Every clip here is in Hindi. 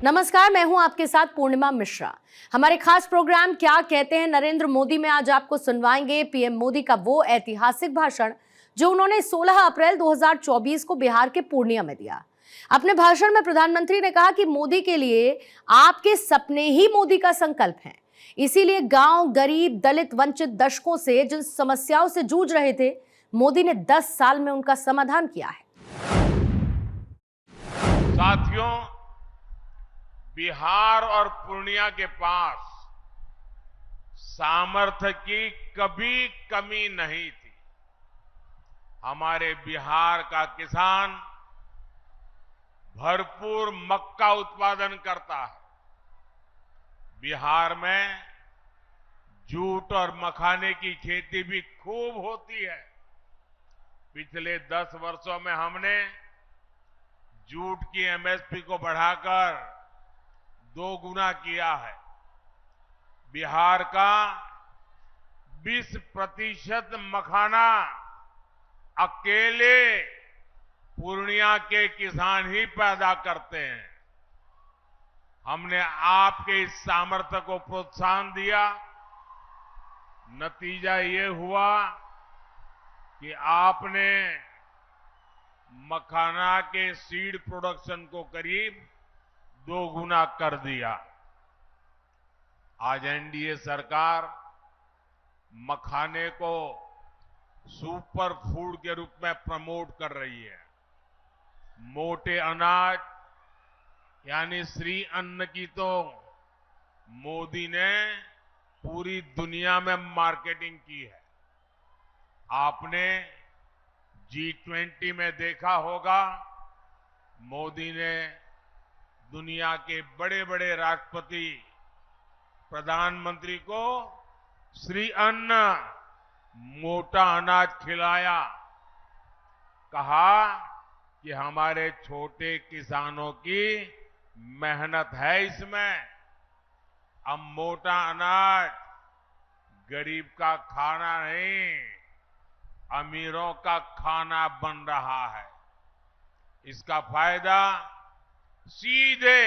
नमस्कार, मैं हूं आपके साथ पूर्णिमा मिश्रा। हमारे खास प्रोग्राम क्या कहते हैं नरेंद्र मोदी में आज आपको सुनवाएंगे पीएम मोदी का वो ऐतिहासिक भाषण जो उन्होंने 16 अप्रैल 2024 को बिहार के पूर्णिया में दिया। अपने भाषण में प्रधानमंत्री ने कहा कि मोदी के लिए आपके सपने ही मोदी का संकल्प हैं। इसीलिए गांव, गरीब, दलित, वंचित दशकों से जिन समस्याओं से जूझ रहे थे, मोदी ने 10 साल में उनका समाधान किया है। साथियों, बिहार और पूर्णिया के पास सामर्थ्य की कभी कमी नहीं थी। हमारे बिहार का किसान भरपूर मक्का उत्पादन करता है। बिहार में जूट और मखाने की खेती भी खूब होती है। पिछले 10 वर्षों में हमने जूट की एमएसपी को बढ़ाकर 2 गुना किया है। बिहार का 20% मखाना अकेले पूर्णिया के किसान ही पैदा करते हैं। हमने आपके इस सामर्थ्य को प्रोत्साहन दिया। नतीजा ये हुआ कि आपने मखाना के सीड प्रोडक्शन को करीब 2 गुना कर दिया। आज एनडीए सरकार मखाने को सुपर फूड के रूप में प्रमोट कर रही है। मोटे अनाज यानी श्री अन्न की तो मोदी ने पूरी दुनिया में मार्केटिंग की है। आपने G20 में देखा होगा, मोदी ने दुनिया के बड़े बड़े राष्ट्रपति, प्रधानमंत्री को श्री अन्न, मोटा अनाज खिलाया। कहा कि हमारे छोटे किसानों की मेहनत है इसमें। अब मोटा अनाज गरीब का खाना नहीं, अमीरों का खाना बन रहा है। इसका फायदा सीधे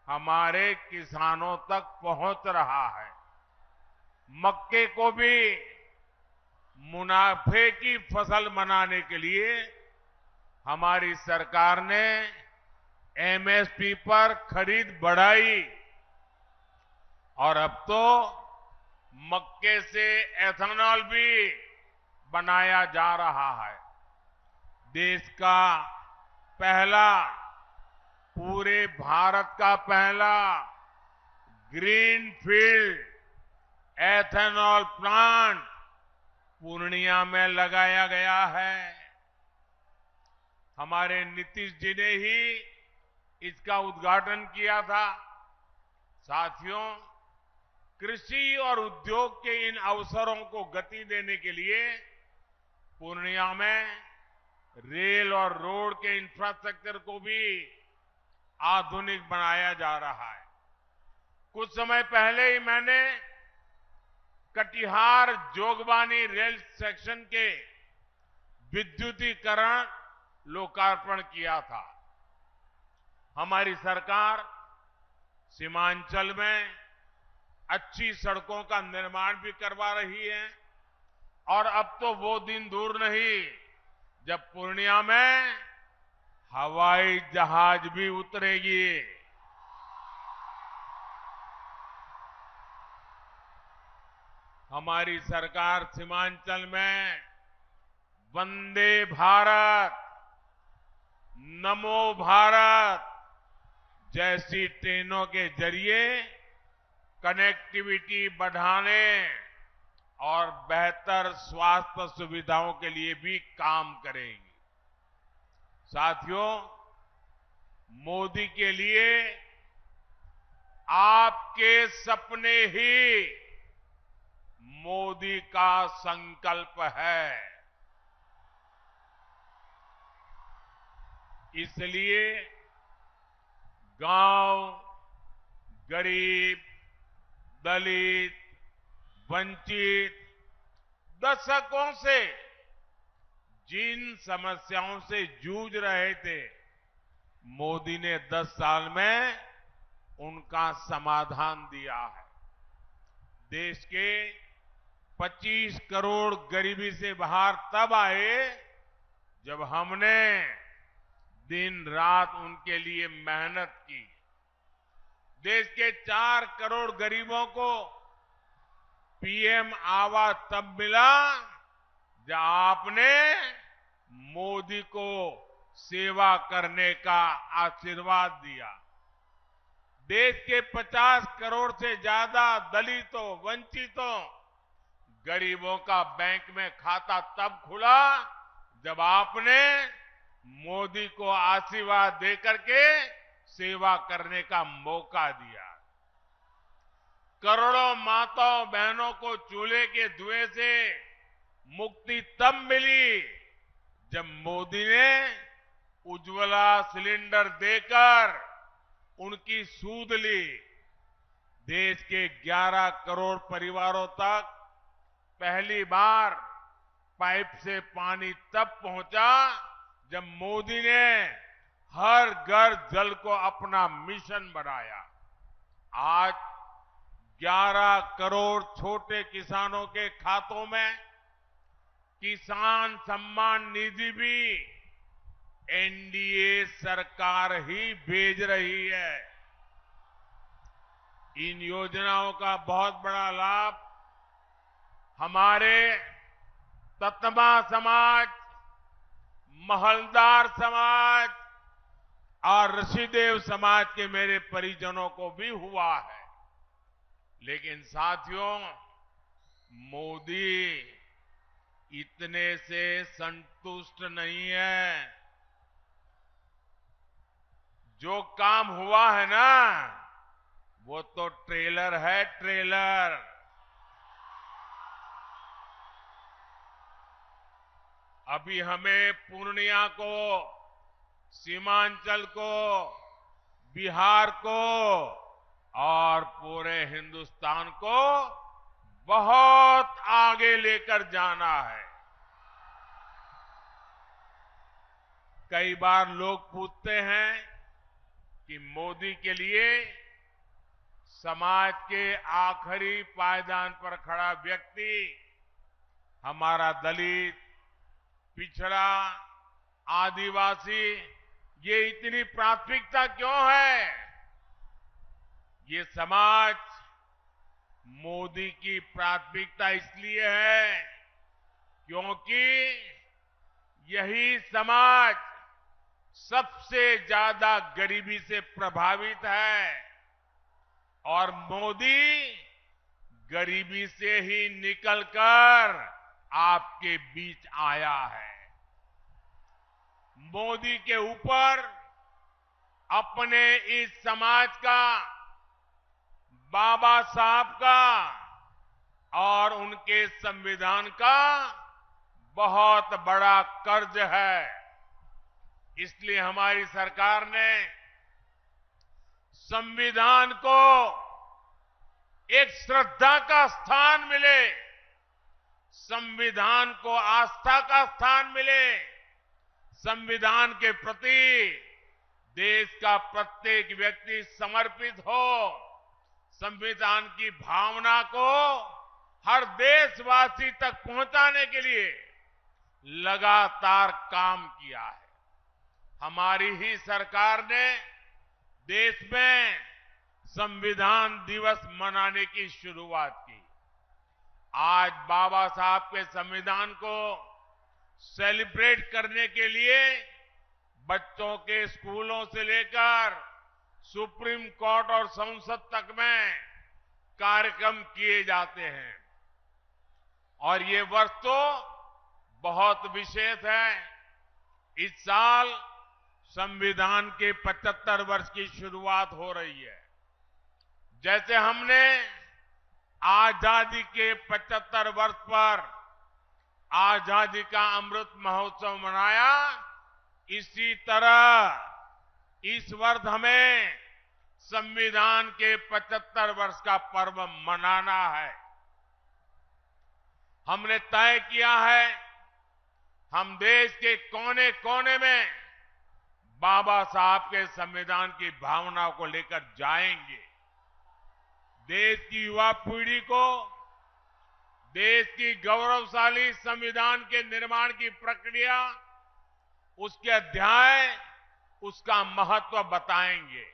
हमारे किसानों तक पहुंच रहा है। मक्के को भी मुनाफे की फसल बनाने के लिए हमारी सरकार ने एमएसपी पर खरीद बढ़ाई और अब तो मक्के से एथेनॉल भी बनाया जा रहा है। देश का पहला, पूरे भारत का पहला green field ethanol plant Purnia में लगाया गया है। हमारे नीतीश जी ने ही इसका उद्घाटन किया था। साथियों, कृषि और उद्योग के इन अवसरों को गति देने के लिए पूर्णिया में रेल और रोड के इंफ्रास्ट्रक्चर को भी आधुनिक बनाया जा रहा है। कुछ समय पहले ही मैंने कटिहार जोगबानी रेल सेक्शन के विद्युतीकरण लोकार्पण किया था। हमारी सरकार सीमांचल में अच्छी सड़कों का निर्माण भी करवा रही है और अब तो वो दिन दूर नहीं जब पूर्णिया में हवाई जहाज भी उतरेगी। हमारी सरकार सीमांचल में वंदे भारत, नमो भारत जैसी ट्रेनों के जरिए कनेक्टिविटी बढ़ाने और बेहतर स्वास्थ्य सुविधाओं के लिए भी काम करेगी। साथियों, मोदी के लिए आपके सपने ही मोदी का संकल्प है। इसलिए गांव, गरीब, दलित, वंचित दशकों से जिन समस्याओं से जूझ रहे थे, मोदी ने 10 साल में उनका समाधान दिया है। देश के 25 करोड़ गरीबी से बाहर तब आए जब हमने दिन रात उनके लिए मेहनत की। देश के 4 करोड़ गरीबों को पीएम आवास तब मिला जब आपने मोदी को सेवा करने का आशीर्वाद दिया। देश के 50 करोड़ से ज्यादा दलितों, वंचितों, गरीबों का बैंक में खाता तब खुला जब आपने मोदी को आशीर्वाद देकर के सेवा करने का मौका दिया। करोड़ों माताओं बहनों को चूल्हे के धुएं से मुक्ति तब मिली जब मोदी ने उज्ज्वला सिलेंडर देकर उनकी सूध ली। देश के 11 करोड़ परिवारों तक पहली बार पाइप से पानी तब पहुंचा जब मोदी ने हर घर जल को अपना मिशन बनाया। आज 11 करोड़ छोटे किसानों के खातों में किसान सम्मान निधि भी एनडीए सरकार ही भेज रही है। इन योजनाओं का बहुत बड़ा लाभ हमारे ततमा समाज, महलदार समाज और ऋषिदेव समाज के मेरे परिजनों को भी हुआ है। लेकिन साथियों, मोदी इतने से संतुष्ट नहीं है। जो काम हुआ है ना, वो तो ट्रेलर है, ट्रेलर। अभी हमें पूर्णिया को, सीमांचल को, बिहार को और पूरे हिंदुस्तान को बहुत आगे लेकर जाना है। कई बार लोग पूछते हैं कि मोदी के लिए समाज के आखिरी पायदान पर खड़ा व्यक्ति, हमारा दलित, पिछड़ा, आदिवासी, ये इतनी प्राथमिकता क्यों है? ये समाज मोदी की प्राथमिकता इसलिए है क्योंकि यही समाज सबसे ज्यादा गरीबी से प्रभावित है और मोदी गरीबी से ही निकलकर आपके बीच आया है। मोदी के ऊपर अपने इस समाज का, बाबा साहब का और उनके संविधान का बहुत बड़ा कर्ज है। इसलिए हमारी सरकार ने संविधान को एक श्रद्धा का स्थान मिले, संविधान को आस्था का स्थान मिले, संविधान के प्रति देश का प्रत्येक व्यक्ति समर्पित हो, संविधान की भावना को हर देशवासी तक पहुंचाने के लिए लगातार काम किया है। हमारी ही सरकार ने देश में संविधान दिवस मनाने की शुरुआत की। आज बाबा साहब के संविधान को सेलिब्रेट करने के लिए बच्चों के स्कूलों से लेकर सुप्रीम कोर्ट और संसद तक में कार्यक्रम किए जाते हैं और ये वर्ष तो बहुत विशेष है। इस साल संविधान के 75 वर्ष की शुरुआत हो रही है। जैसे हमने आजादी के 75 वर्ष पर आजादी का अमृत महोत्सव मनाया, इसी तरह इस वर्ष हमें संविधान के 75 वर्ष का पर्व मनाना है। हमने तय किया है हम देश के कोने कोने में बाबा साहब के संविधान की भावना को लेकर जाएंगे। देश की युवा पीढ़ी को देश की गौरवशाली संविधान के निर्माण की प्रक्रिया, उसके अध्याय, उसका महत्व बताएंगे।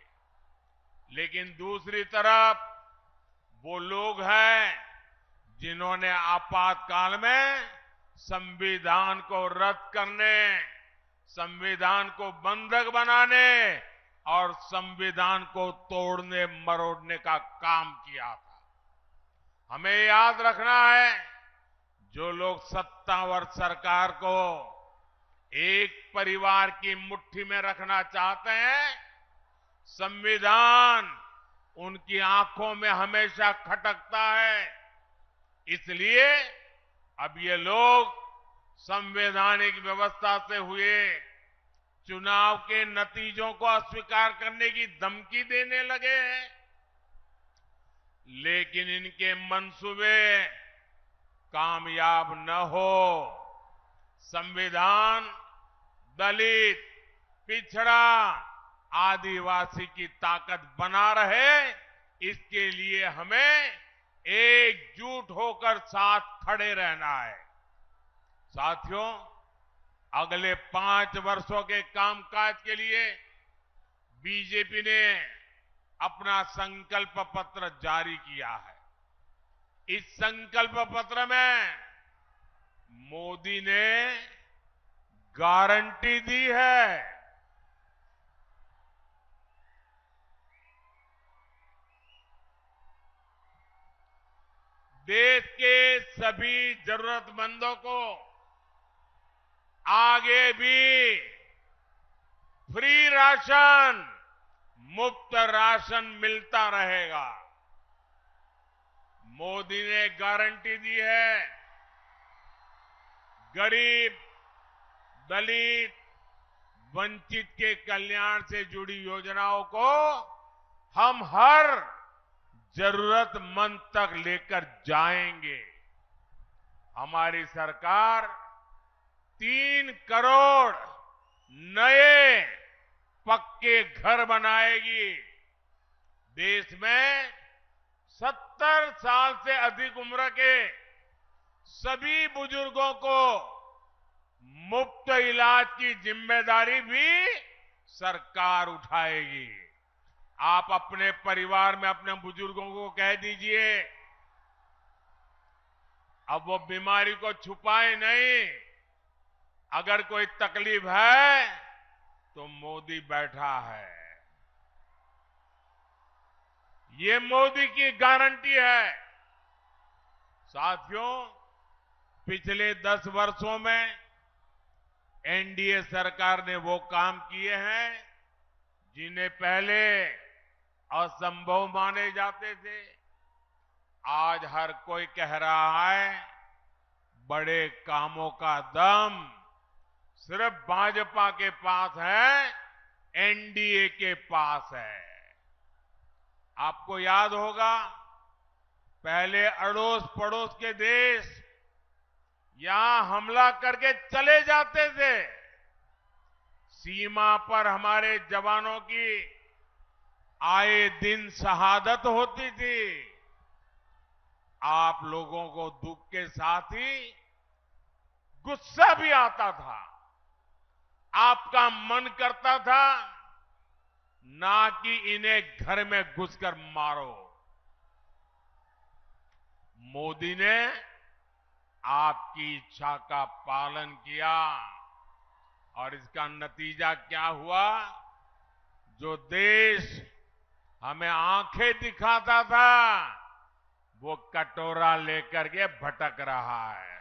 लेकिन दूसरी तरफ वो लोग हैं जिन्होंने आपातकाल में संविधान को रद्द करने, संविधान को बंधक बनाने और संविधान को तोड़ने मरोड़ने का काम किया था। हमें याद रखना है, जो लोग सत्तावर सरकार को एक परिवार की मुट्ठी में रखना चाहते हैं, संविधान उनकी आंखों में हमेशा खटकता है। इसलिए अब ये लोग संवैधानिक व्यवस्था से हुए चुनाव के नतीजों को अस्वीकार करने की धमकी देने लगे हैं। लेकिन इनके मंसूबे कामयाब न हो, संविधान दलित, पिछड़ा, आदिवासी की ताकत बना रहे, इसके लिए हमें एकजुट होकर साथ खड़े रहना है। साथियों, अगले 5 वर्षों के कामकाज के लिए बीजेपी ने अपना संकल्प पत्र जारी किया है। इस संकल्प पत्र में मोदी ने गारंटी दी है, देश के सभी जरूरतमंदों को आगे भी फ्री राशन, मुफ्त राशन मिलता रहेगा। मोदी ने गारंटी दी है, गरीब, दलित, वंचित के कल्याण से जुड़ी योजनाओं को हम हर जरूरतमंद तक लेकर जाएंगे। हमारी सरकार 3 करोड़ नए पक्के घर बनाएगी। देश में 70 साल से अधिक उम्र के सभी बुजुर्गों को मुफ्त इलाज की जिम्मेदारी भी सरकार उठाएगी। आप अपने परिवार में अपने बुजुर्गों को कह दीजिए, अब वो बीमारी को छुपाए नहीं। अगर कोई तकलीफ है तो मोदी बैठा है। ये मोदी की गारंटी है। साथियों, पिछले 10 वर्षों में एनडीए सरकार ने वो काम किए हैं जिन्हें पहले असंभव माने जाते थे। आज हर कोई कह रहा है, बड़े कामों का दम सिर्फ भाजपा के पास है, एनडीए के पास है। आपको याद होगा, पहले अड़ोस पड़ोस के देश यहां हमला करके चले जाते थे। सीमा पर हमारे जवानों की आए दिन शहादत होती थी। आप लोगों को दुख के साथ ही गुस्सा भी आता था। आपका मन करता था ना कि इन्हें घर में घुसकर मारो। मोदी ने आपकी इच्छा का पालन किया और इसका नतीजा क्या हुआ? जो देश हमें आंखें दिखाता था, वो कटोरा लेकर के भटक रहा है।